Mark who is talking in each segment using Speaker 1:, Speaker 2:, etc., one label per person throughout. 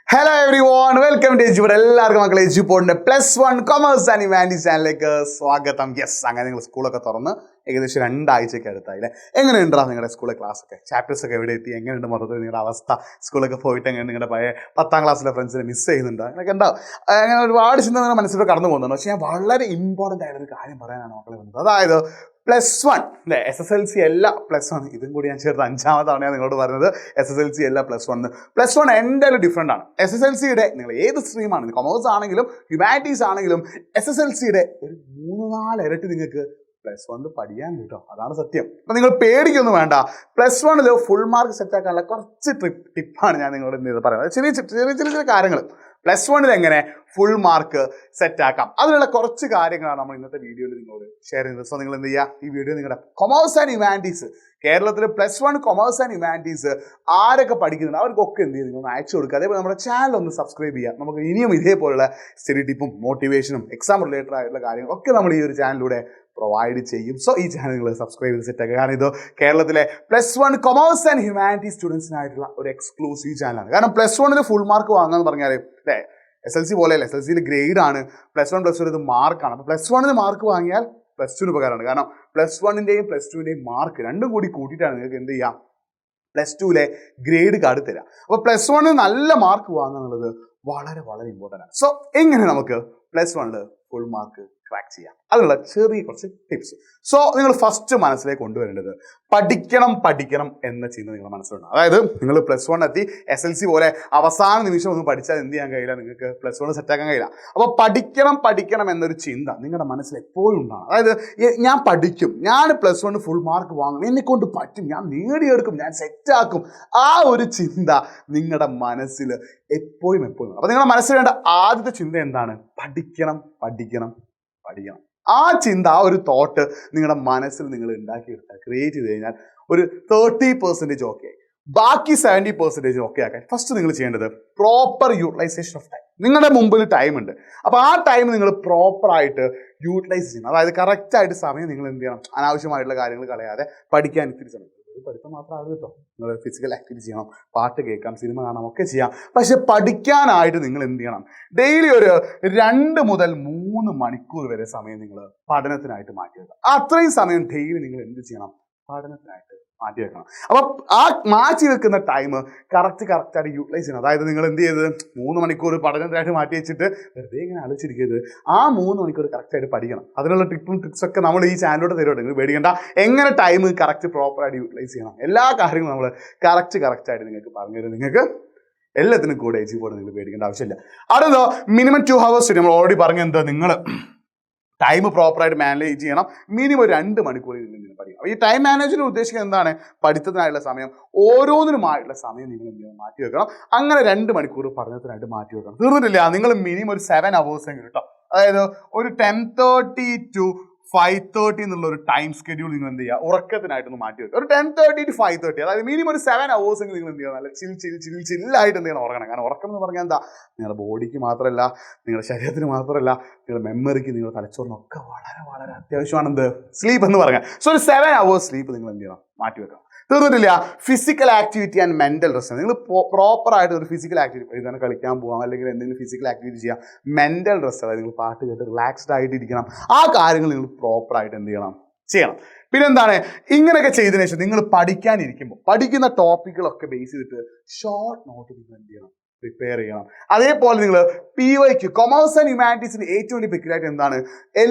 Speaker 1: Hello everyone, welcome to Eduport. എല്ലാവർക്കും മക്കളെ Eduportന്റെ +1 commerce and humanities ചാനലിലേക്ക് സ്വാഗതം. യെസ്, അങ്ങനെ നിങ്ങൾ സ്കൂളൊക്കെ തുറന്ന് ഏകദേശം 2 ആഴ്ചയൊക്കെ അടുത്തായില്ലേ? എങ്ങനെയുണ്ടാ നിങ്ങളുടെ സ്കൂളിലെ ക്ലാസ് ഒക്കെ, ചാപ്റ്റേഴ്സ് ഒക്കെ എവിടെ എത്തി, എങ്ങനെയുണ്ട് മൊത്തത്തിൽ നിങ്ങളുടെ അവസ്ഥ? സ്കൂളൊക്കെ പോയിട്ട് എങ്ങനെ നിങ്ങളുടെ പഴയ 10ാം ക്ലാസ്സിലെ ഫ്രണ്ട്സിനെ മിസ് ചെയ്യുന്നുണ്ടോ? അങ്ങനെയൊക്കെ ഉണ്ടാവും. അങ്ങനെ ഒരുപാട് ചിന്ത നിങ്ങളുടെ മനസ്സിലൂടെ കടന്നു പോകുന്നുണ്ട്. പക്ഷേ ഞാൻ വളരെ ഇമ്പോർട്ടൻ്റ് ആയിട്ടൊരു കാര്യം പറയാനാണ് മക്കളെ വന്നത്. അതായത് +1 അല്ലേ, SSLC അല്ല +1, ഇതും കൂടി ഞാൻ ചേർത്ത് 5ാമത്തെ തവണയാണ് നിങ്ങളോട് പറഞ്ഞത്. SSLC അല്ല +1 എന്തായാലും ഡിഫറെൻ്റ് ആണ്. SSLCയുടെ നിങ്ങൾ ഏത് സ്ട്രീമാണ്, കൊമേഴ്സ് ആണെങ്കിലും ഹ്യൂമാനിറ്റീസ് ആണെങ്കിലും SSLCയുടെ ഒരു 3-4 ഇരട്ടി നിങ്ങൾക്ക് +1 പഠിക്കാൻ കിട്ടും. അതാണ് സത്യം. അപ്പം നിങ്ങൾ പേടിക്കൊന്നും വേണ്ട. +1 ഫുൾ മാർക്ക് സെറ്റ് ആക്കാനുള്ള കുറച്ച് ടിപ്പാണ് ഞാൻ നിങ്ങളോട് ഇന്ന് പറയുന്നത്. ചെറിയ കാര്യങ്ങൾ +1 എങ്ങനെ ഫുൾ മാർക്ക് സെറ്റ് ആക്കാം, അതിനുള്ള കുറച്ച് കാര്യങ്ങളാണ് നമ്മൾ ഇന്നത്തെ വീഡിയോയിൽ നിങ്ങളോട് ഷെയർ ചെയ്യുന്നത്. സോ നിങ്ങൾ എന്ത് ചെയ്യുക, ഈ വീഡിയോ നിങ്ങളുടെ കൊമേഴ്സ് ആൻഡ് ഹ്യൂമാനിറ്റീസ്, കേരളത്തിൽ +1 കൊമേഴ്സ് ആൻഡ് ഹ്യൂമാനിറ്റീസ് ആരൊക്കെ പഠിക്കുന്നുണ്ട് അവർക്കൊക്കെ എന്ത് ചെയ്യും, നിങ്ങൾ അയച്ചു കൊടുക്കുക. അതേപോലെ നമ്മുടെ ചാനൽ ഒന്ന് സബ്സ്ക്രൈബ് ചെയ്യുക. നമുക്ക് ഇനിയും ഇതേപോലുള്ള സ്റ്റഡി ടിപ്പും മോട്ടിവേഷനും എക്സാം റിലേറ്റഡ് ആയിട്ടുള്ള കാര്യങ്ങളൊക്കെ നമ്മൾ ഈ ഒരു ചാനലിലൂടെ പ്രൊവൈഡ് ചെയ്യും. സോ ഈ ചാനൽ നിങ്ങൾ സബ്സ്ക്രൈബ് ചെയ്ത് സെറ്റ് ആക്കുക. കാരണം ഇത് കേരളത്തിലെ +1 കൊമേഴ്സ് ആൻഡ് ഹ്യൂമാനിറ്റീസ് സ്റ്റുഡൻസിനായിട്ടുള്ള ഒരു എക്സ്ക്ലൂസീവ് ചാനലാണ്. കാരണം +1 ഫുൾ മാർക്ക് വാങ്ങാന്ന് പറഞ്ഞാൽ അല്ലേ, SLC പോലെയല്ല, SLCയിൽ ഗ്രേഡ് ആണ്, +1 +2 ഇത് മാർക്കാണ്. അപ്പോൾ +1 മാർക്ക് വാങ്ങിയാൽ +2 ഉപകാരമാണ്. കാരണം +1ൻ്റെയും +2ൻ്റെയും മാർക്ക് രണ്ടും കൂടി കൂട്ടിയിട്ടാണ് നിങ്ങൾക്ക് എന്ത് ചെയ്യാം, +2ലെ ഗ്രേഡ് കാർഡ് തരാം. അപ്പോൾ +1 നല്ല മാർക്ക് വാങ്ങുക എന്നുള്ളത് വളരെ വളരെ ഇമ്പോർട്ടൻ്റ് ആണ്. സോ എങ്ങനെ നമുക്ക് +1 ഫുൾ മാർക്ക് ക്രാക്ക് ചെയ്യാം, അതിനുള്ള ചെറിയ കുറച്ച് ടിപ്സ്. സോ നിങ്ങൾ ഫസ്റ്റ് മനസ്സിലേക്ക് കൊണ്ടുവരേണ്ടത് പഠിക്കണം എന്ന ചിന്ത നിങ്ങളുടെ മനസ്സിലുണ്ട്. അതായത് നിങ്ങൾ +1 എത്തി, SLC പോലെ അവസാന നിമിഷം ഒന്നും പഠിച്ചാൽ എന്ത് ചെയ്യാൻ കഴിയില്ല, നിങ്ങൾക്ക് +1 സെറ്റാക്കാൻ കഴിയില്ല. അപ്പോൾ പഠിക്കണം എന്നൊരു ചിന്ത നിങ്ങളുടെ മനസ്സിൽ എപ്പോഴും ഉണ്ടാണ്. അതായത് ഞാൻ പഠിക്കും, ഞാൻ +1 ഫുൾ മാർക്ക് വാങ്ങും, എന്നെക്കൊണ്ട് പറ്റും, ഞാൻ നേടിയെടുക്കും, ഞാൻ സെറ്റാക്കും, ആ ഒരു ചിന്ത നിങ്ങളുടെ മനസ്സിൽ എപ്പോഴും. അപ്പോൾ നിങ്ങളുടെ മനസ്സിൽ വേണ്ട ആദ്യത്തെ ചിന്ത എന്താണ്? പഠിക്കണം. ആ ചിന്ത, ആ ഒരു തോട്ട് നിങ്ങളുടെ മനസ്സിൽ നിങ്ങൾ ഉണ്ടാക്കിയെടുത്താൽ, ക്രിയേറ്റ് ചെയ്ത് കഴിഞ്ഞാൽ ഒരു 30% ഓക്കെ, ബാക്കി 70% ഓക്കെ ആക്കാൻ ഫസ്റ്റ് നിങ്ങൾ ചെയ്യേണ്ടത് പ്രോപ്പർ യൂട്ടിലൈസേഷൻ ഓഫ് ടൈം. നിങ്ങളുടെ മുമ്പിൽ ടൈം ഉണ്ട്, അപ്പോൾ ആ ടൈം നിങ്ങൾ പ്രോപ്പറായിട്ട് യൂട്ടിലൈസ് ചെയ്യണം. അതായത് കറക്റ്റായിട്ട് സമയം നിങ്ങൾ എന്ത് ചെയ്യണം, അനാവശ്യമായിട്ടുള്ള കാര്യങ്ങൾ കളയാതെ പഠിക്കാൻ ഇത്തിരി സമയം. പഠിത്തം മാത്രമാകും കേട്ടോ, നിങ്ങൾ ഫിസിക്കൽ ആക്ടിവിറ്റി ചെയ്യണം, പാട്ട് കേൾക്കാം, സിനിമ കാണാം, ഒക്കെ ചെയ്യാം. പക്ഷെ പഠിക്കാനായിട്ട് നിങ്ങൾ എന്ത് ചെയ്യണം, ഡെയിലി ഒരു 2 മുതൽ 3 മണിക്കൂർ വരെ സമയം നിങ്ങൾ പഠനത്തിനായിട്ട് മാറ്റി വെക്കണം. അത്രയും സമയം ഡെയിലി നിങ്ങൾ എന്ത് ചെയ്യണം, പഠനത്തിനായിട്ട് മാറ്റി വെക്കണം. അപ്പം ആ മാറ്റി വെക്കുന്ന ടൈം കറക്റ്റായിട്ട് യൂട്ടിലൈസ് ചെയ്യണം. അതായത് നിങ്ങൾ എന്ത് ചെയ്തത്, 3 മണിക്കൂർ പഠനത്തിനായിട്ട് മാറ്റി വെച്ചിട്ട് വെറുതെ ഇങ്ങനെ ആലോചിച്ചിരിക്കരുത്. ആ 3 മണിക്കൂർ കറക്റ്റായിട്ട് പഠിക്കണം. അതിനുള്ള ടിപ്പും ട്രിക്സൊക്കെ നമ്മൾ ഈ ചാനലിലൂടെ തരുന്നുണ്ട്. നിങ്ങൾ പേടിക്കേണ്ട, എങ്ങനെ ടൈം പ്രോപ്പറായിട്ട് യൂട്ടിലൈസ് ചെയ്യണം, എല്ലാ കാര്യങ്ങളും നമ്മൾ കറക്റ്റായിട്ട് നിങ്ങൾക്ക് പറഞ്ഞുതരും. നിങ്ങൾക്ക് എല്ലാത്തിനും കൂടെ Eduport നിങ്ങൾ പേടിക്കേണ്ട ആവശ്യമില്ല. അടുത്തോ മിനിമം 2 hours. നമ്മൾ ഓൾറെഡി പറഞ്ഞെന്താ, നിങ്ങൾ ടൈം പ്രോപ്പറായിട്ട് മാനേജ് ചെയ്യണം. മിനിമം 2 മണിക്കൂർ നിങ്ങൾ പഠിക്കണം. ഈ ടൈം മാനേജ്മെന്റ് ഉദ്ദേശിക്കുന്നത് എന്താണ്? പഠിത്തത്തിനായിട്ടുള്ള സമയം, ഓരോന്നിനുമായിട്ടുള്ള സമയം നിങ്ങൾ എന്ത് ചെയ്യണം, മാറ്റി വെക്കണം. അങ്ങനെ 2 മണിക്കൂർ പഠനത്തിനായിട്ട് മാറ്റി വെക്കണം. തീർന്നിട്ടില്ല, നിങ്ങൾ മിനിമം ഒരു 7 hours എങ്കിലും കേട്ടോ. അതായത് ഒരു 10:30 to 5:30 എന്നുള്ള ഒരു ടൈം സ്കെഡ്യൂൾ നിങ്ങൾ എന്ത് ചെയ്യുക, ഉറക്കത്തിനായിട്ടൊന്ന് മാറ്റി വെക്കുക. ഒരു 10:30 to 5:30, അതായത് മിനിമം ഒരു 7 hours എങ്കിലും നിങ്ങൾ എന്ത് ചെയ്യുക, നല്ല ചില്ലായിട്ട് എന്ത് ചെയ്യണം, ഉറങ്ങണം. കാരണം ഉറക്കം എന്ന് പറഞ്ഞാൽ എന്താ, നിങ്ങളുടെ ബോഡിക്ക് മാത്രമല്ല, നിങ്ങളുടെ ശരീരത്തിന് മാത്രമല്ല, നിങ്ങളുടെ മെമ്മറിക്ക്, നിങ്ങളുടെ തലച്ചോറിനൊക്കെ വളരെ വളരെ അത്യാവശ്യമാണ് എന്ത്, സ്ലീപ്പ് എന്ന് പറഞ്ഞാൽ. സോ ഒരു 7 hours സ്ലീപ്പ് നിങ്ങൾ എന്ത് ചെയ്യണം, മാറ്റി വെക്കണം. തീർന്നിട്ടില്ല, physical activity and mental rest. നിങ്ങൾ പ്രോപ്പറായിട്ട് ഒരു ഫിസിക്കൽ ആക്ടിവിറ്റി, ഇതാണ് കളിക്കാൻ പോകാം, അല്ലെങ്കിൽ എന്തെങ്കിലും ഫിസിക്കൽ ആക്ടിവിറ്റി ചെയ്യാം. മെൻ്റൽ റെസ്റ്റ്, അതായത് നിങ്ങൾ പാട്ട് കേട്ട് റിലാക്സ്ഡ് ആയിട്ട് ഇരിക്കണം. ആ കാര്യങ്ങൾ നിങ്ങൾ പ്രോപ്പറായിട്ട് എന്ത് ചെയ്യണം. പിന്നെന്താണ്, ഇങ്ങനെയൊക്കെ ചെയ്തതിനു ശേഷം നിങ്ങൾ പഠിക്കാനിരിക്കുമ്പോൾ പഠിക്കുന്ന ടോപ്പിക്കുകളൊക്കെ ബേസ് ചെയ്തിട്ട് ഷോർട്ട് നോട്ട് നിങ്ങൾ എന്ത് ചെയ്യണം, പ്രിപ്പയർ ചെയ്യണം. അതേപോലെ നിങ്ങൾ PYQ, കൊമേഴ്സ് ആൻഡ് ഹ്യൂമാനിറ്റീസിന് ഏറ്റവും വലിയ പെക്യുലാരിറ്റി എന്താണ്,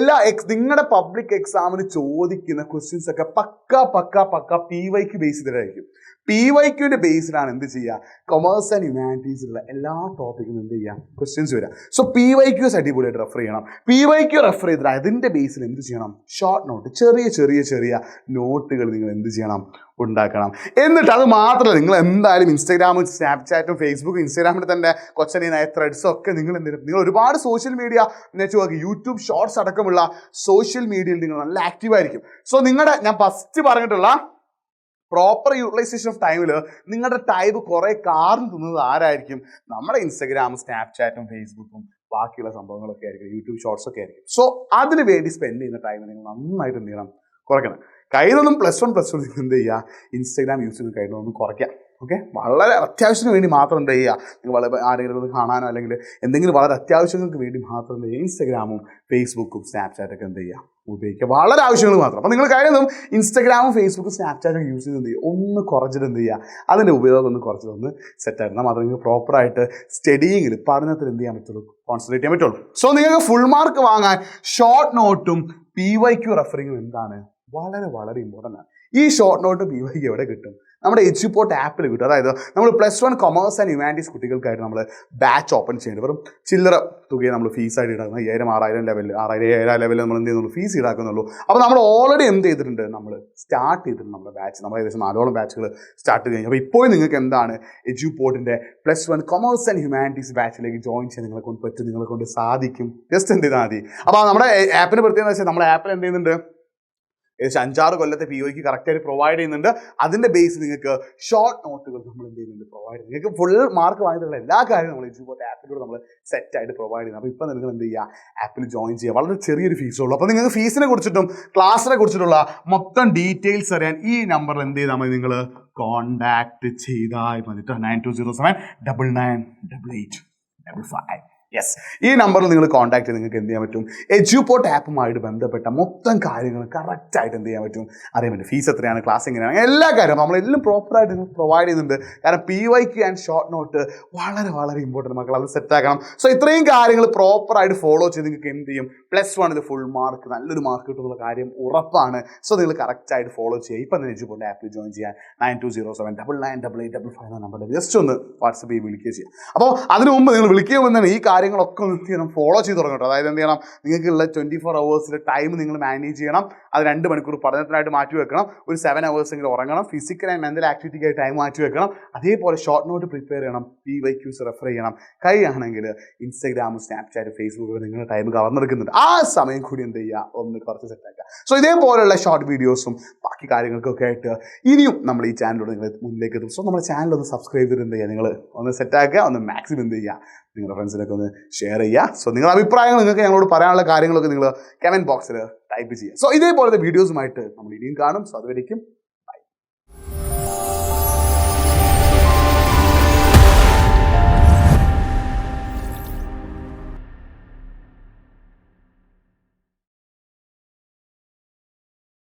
Speaker 1: നിങ്ങളുടെ പബ്ലിക് എക്സാമിന് ചോദിക്കുന്ന ക്വസ്റ്റ്യൻസ് ഒക്കെ പക്ക PYQ ബേസ് ചെയ്തിട്ടായിരിക്കും. PYQന്റെ ബേസിലാണ് എന്ത് ചെയ്യുക, കൊമേഴ്സ് ആൻഡ് ഹ്യൂമാനിറ്റീസിലുള്ള എല്ലാ ടോപ്പിക്കും എന്ത് ചെയ്യുക, ക്വസ്റ്റ്യൻസ് വരിക. സോ PYQs അടിപൊളിയായിട്ട് റെഫർ ചെയ്യണം. PYQ റെഫർ ചെയ്തിട്ട് അതിൻ്റെ ബേസിൽ എന്ത് ചെയ്യണം, ഷോർട്ട് നോട്ട്, ചെറിയ നോട്ടുകൾ നിങ്ങൾ എന്ത് ചെയ്യണം, ഉണ്ടാക്കണം. എന്നിട്ട് അത് മാത്രമല്ല, നിങ്ങൾ എന്തായാലും ഇൻസ്റ്റാഗ്രാമും സ്നാപ്ചാറ്റും ഫേസ്ബുക്കും ഇൻസ്റ്റാഗ്രാമിൽ തന്നെ കൊച്ചനായ ത്രെഡ്സും ഒക്കെ നിങ്ങൾ നിങ്ങൾ ഒരുപാട് social media network, YouTube shorts അടക്കമുള്ള സോഷ്യൽ മീഡിയയിൽ നിങ്ങൾ നല്ല ആക്റ്റീവായിരിക്കും. സോ ഞാൻ ഫസ്റ്റ് പറഞ്ഞിട്ടുള്ള പ്രോപ്പർ യൂട്ടിലൈസേഷൻ ഓഫ് ടൈമിൽ നിങ്ങളുടെ ടൈം കുറേ കാർന്ന് തിന്നത് ആരായിരിക്കും, നമ്മുടെ ഇൻസ്റ്റാഗ്രാമും സ്നാപ്ചാറ്റും ഫേസ്ബുക്കും ബാക്കിയുള്ള സംഭവങ്ങളൊക്കെ ആയിരിക്കും, യൂട്യൂബ് ഷോർട്സ് ഒക്കെ ആയിരിക്കും. സോ അതിന് വേണ്ടി സ്പെൻഡ് ചെയ്യുന്ന ടൈം നിങ്ങൾ നന്നായിട്ട് എന്ത് ചെയ്യണം, കുറയ്ക്കണം. കയ്യിൽ നിന്നും +1 നിങ്ങൾ എന്ത് ചെയ്യുക, ഇൻസ്റ്റാഗ്രാം യൂസ് ചെയ്യുന്ന കയ്യിൽ നിന്നും കുറയ്ക്കാം. ഓക്കെ, വളരെ അത്യാവശ്യത്തിന് വേണ്ടി മാത്രം എന്ത് ചെയ്യുക, നിങ്ങൾ വളരെ ആരെങ്കിലും ഒന്ന് കാണാനോ അല്ലെങ്കിൽ എന്തെങ്കിലും വളരെ അത്യാവശ്യങ്ങൾക്ക് വേണ്ടി മാത്രം എന്ത് ചെയ്യുക, ഇൻസ്റ്റഗ്രാമും ഫേസ്ബുക്കും സ്നാപ്ചാറ്റൊക്കെ എന്ത് ചെയ്യുക, ഉപയോഗിക്കുക. വളരെ ആവശ്യങ്ങൾ മാത്രം. അപ്പോൾ നിങ്ങൾ കാര്യം ഇൻസ്റ്റഗ്രാമും ഫേസ്ബുക്കും സ്നാപ്ചാറ്റൊക്കെ യൂസ് ചെയ്ത് എന്ത് ചെയ്യുക, ഒന്ന് കുറച്ചിട്ട് എന്ത് ചെയ്യുക, അതിൻ്റെ ഉപയോഗം ഒന്ന് കുറച്ചിട്ടൊന്ന് സെറ്റായിരുന്നാൽ മാത്രമേ നിങ്ങൾക്ക് പ്രോപ്പറായിട്ട് സ്റ്റഡിയിങ്ങിൽ പഠനത്തിൽ എന്ത് ചെയ്യാൻ പറ്റുള്ളൂ, കോൺസെൻട്രേറ്റ് ചെയ്യാൻ പറ്റുള്ളൂ. സോ നിങ്ങൾക്ക് ഫുൾ മാർക്ക് വാങ്ങാൻ ഷോർട്ട് നോട്ടും PYQ റെഫറിങ്ങും എന്താണ് വളരെ വളരെ ഇമ്പോർട്ടൻ്റ് ആണ്. ഈ ഷോർട്ട് നോട്ട് PYQ എവിടെ കിട്ടും? നമ്മുടെ എഡ്യൂപോർട്ട് ആപ്പിൽ കിട്ടും. അതായത് നമ്മൾ +1 കൊമേഴ്സ് ആൻഡ് ഹ്യൂമാനിറ്റീസ് കുട്ടികൾക്കായിട്ട് നമ്മൾ ബാച്ച് ഓപ്പൺ ചെയ്യുന്നത്. വെറും ചില്ലറ തുകയെ നമ്മൾ ഫീസായിട്ട് ഈടാക്കുന്നത്. 5000, 6000 ലെവലിൽ 6000 ലെവലിൽ നമ്മൾ എന്ത് ചെയ്യുന്നുള്ളൂ, ഫീസ് ഈടാക്കുന്നുള്ളൂ. അപ്പോൾ നമ്മൾ ഓൾറെഡി എന്ത് ചെയ്തിട്ടുണ്ട്, നമ്മൾ സ്റ്റാർട്ട് ചെയ്തിട്ടുണ്ട് നമ്മുടെ ബാച്ച്. നമ്മൾ ഏകദേശം 4 ബാച്ചുകൾ സ്റ്റാർട്ട് കഴിഞ്ഞു. അപ്പോൾ ഇപ്പോൾ നിങ്ങൾക്ക് എന്താണ് എഡ്യൂപോർട്ടിൻ്റെ +1 കൊമേഴ്സ് ആൻഡ് ഹ്യൂമാനിറ്റീസ് ബാച്ചിലേക്ക് ജോയിൻ ചെയ്യാൻ നിങ്ങളെ കൊണ്ട് പറ്റും, നിങ്ങളെ കൊണ്ട് സാധിക്കും. ജസ്റ്റ് എന്ത് ചെയ്താൽ മതി. അപ്പോൾ നമ്മുടെ ആപ്പിന് പ്രത്യേകത വെച്ചാൽ നമ്മുടെ ആപ്പിൽ എന്ത് ചെയ്യുന്നുണ്ട്, ഏകദേശം 5-6 കൊല്ലത്തെ PYQ കറക്റ്റായിട്ട് പ്രൊവൈഡ് ചെയ്യുന്നുണ്ട്. അതിൻ്റെ ബേസ് നിങ്ങൾക്ക് ഷോർട്ട് നോട്ടുകൾ നമ്മൾ എന്ത് ചെയ്യുന്നുണ്ട്, പ്രൊവൈഡ് ചെയ്യുന്നത്. നിങ്ങൾക്ക് ഫുൾ മാർക്ക് വാങ്ങിയിട്ടുള്ള എല്ലാ കാര്യവും നമ്മൾ എഡ്യൂപോർട്ട് ആപ്പിലൂടെ നമ്മൾ സെറ്റായിട്ട് പ്രൊവൈഡ് ചെയ്യുന്നത്. അപ്പോൾ ഇപ്പോൾ നിങ്ങൾ എന്ത് ചെയ്യുക, ആപ്പിൽ ജോയിൻ ചെയ്യുക. വളരെ ചെറിയൊരു ഫീസേ ഉള്ളൂ. അപ്പോൾ നിങ്ങൾക്ക് ഫീസിനെ കുറിച്ചിട്ടും ക്ലാസ്സിനെ കുറിച്ചിട്ടുള്ള മൊത്തം ഡീറ്റെയിൽസ് അറിയാൻ ഈ നമ്പറിൽ എന്ത് ചെയ്താൽ മതി, നിങ്ങൾ കോൺടാക്ട് ചെയ്താൽ മതി. 9207998855. യെസ്, ഈ നമ്പറിൽ നിങ്ങൾ കോൺടാക്ട് ചെയ്ത് നിങ്ങൾക്ക് എന്ത് ചെയ്യാൻ പറ്റും, എഡ്യൂപോർട്ട് ആപ്പുമായിട്ട് ബന്ധപ്പെട്ട മൊത്തം കാര്യങ്ങൾ കറക്റ്റായിട്ട് എന്ത് ചെയ്യാൻ പറ്റും, അറിയാൻ പറ്റും. ഫീസ് എത്രയാണ്, ക്ലാസ് എങ്ങനെയാണ്, എല്ലാ കാര്യവും നമ്മളെല്ലാം പ്രോപ്പറായിട്ട് നിങ്ങൾ പ്രൊവൈഡ് ചെയ്യുന്നുണ്ട്. കാരണം PYQ ആൻഡ് ഷോർട്ട് നോട്ട് വളരെ വളരെ ഇമ്പോർട്ടൻറ്റ് മക്കൾ, അത് സെറ്റാക്കണം. സോ ഇത്രയും കാര്യങ്ങൾ പ്രോപ്പറായിട്ട് ഫോളോ ചെയ്ത് നിങ്ങൾക്ക് എന്ത് ചെയ്യും, +1 ഫുൾ മാർക്ക്, നല്ലൊരു മാർക്ക് കിട്ടുന്നുള്ള കാര്യം ഉറപ്പാണ്. സോ നിങ്ങൾ കറക്റ്റായിട്ട് ഫോളോ ചെയ്യുക. ഇപ്പം തന്നെ എഡ്യൂപോർട്ട് ആപ്പിൽ ജോയിൻ ചെയ്യാൻ 9207998855 എന്ന നമ്പറിൽ ജസ്റ്റ് ഒന്ന് വാട്സപ്പ് ചെയ്ത് വിളിക്കുക ചെയ്യുക. അപ്പോൾ അതിന് മുമ്പ് നിങ്ങൾ വിളിക്കുമ്പോൾ തന്നെ ഈ കാര്യങ്ങളൊക്കെ ഒന്ന് ചെയ്യണം, ഫോളോ ചെയ്ത് തുടങ്ങണം. അതായത് എന്ത് ചെയ്യണം, നിങ്ങൾക്കുള്ള 24 hours ടൈം നിങ്ങൾ മാനേജ് ചെയ്യണം. അത് 2 മണിക്കൂർ പഠനത്തിനായിട്ട് മാറ്റി വെക്കണം. ഒരു 7 hours എങ്കിലും ഉറങ്ങണം. ഫിസിക്കൽ ആൻഡ് മെൻ്റൽ ആക്ടിവിറ്റിക്കായി ടൈം മാറ്റി വെക്കണം. അതേപോലെ ഷോർട്ട് നോട്ട് പ്രിപ്പയർ ചെയ്യണം, PYQs റെഫർ ചെയ്യണം. കഴിയുകയാണെങ്കിൽ ഇൻസ്റ്റഗ്രാമും സ്നാപ്ചാറ്റ് ഫേസ്ബുക്ക് നിങ്ങളുടെ ടൈം കവർന്നെടുക്കുന്നുണ്ട്. ആ സമയം കൂടി എന്ത് ചെയ്യുക, ഒന്ന് കുറച്ച് സെറ്റാക്കുക. സോ ഇതേപോലെയുള്ള ഷോർട്ട് വീഡിയോസും ബാക്കി കാര്യങ്ങൾക്കൊക്കെ ആയിട്ട് ഇനിയും നമ്മൾ ഈ ചാനലിലൂടെ നിങ്ങൾ മുന്നിലേക്ക് എത്തും. സോ നമ്മുടെ ചാനൽ ഒന്ന് സബ്സ്ക്രൈബ് ചെയ്ത് എന്ത് ചെയ്യുക, നിങ്ങൾ ഒന്ന് സെറ്റാക്കുക, ഒന്ന് മാക്സിമം എന്ത് ചെയ്യുക, നിങ്ങളുടെ ഫ്രണ്ട്സിനൊക്കെ ഒന്ന് ഷെയർ ചെയ്യുക. സോ നിങ്ങളുടെ അഭിപ്രായങ്ങൾ, നിങ്ങൾക്ക് ഞങ്ങളോട് പറയാനുള്ള കാര്യങ്ങളൊക്കെ നിങ്ങൾ കമൻറ്റ് ബോക്സിൽ ടൈപ്പ് ചെയ്യുക. സോ ഇതേപോലത്തെ വീഡിയോസുമായിട്ട് നമ്മൾ ഇനിയും കാണും. സോ അതുവരേക്കും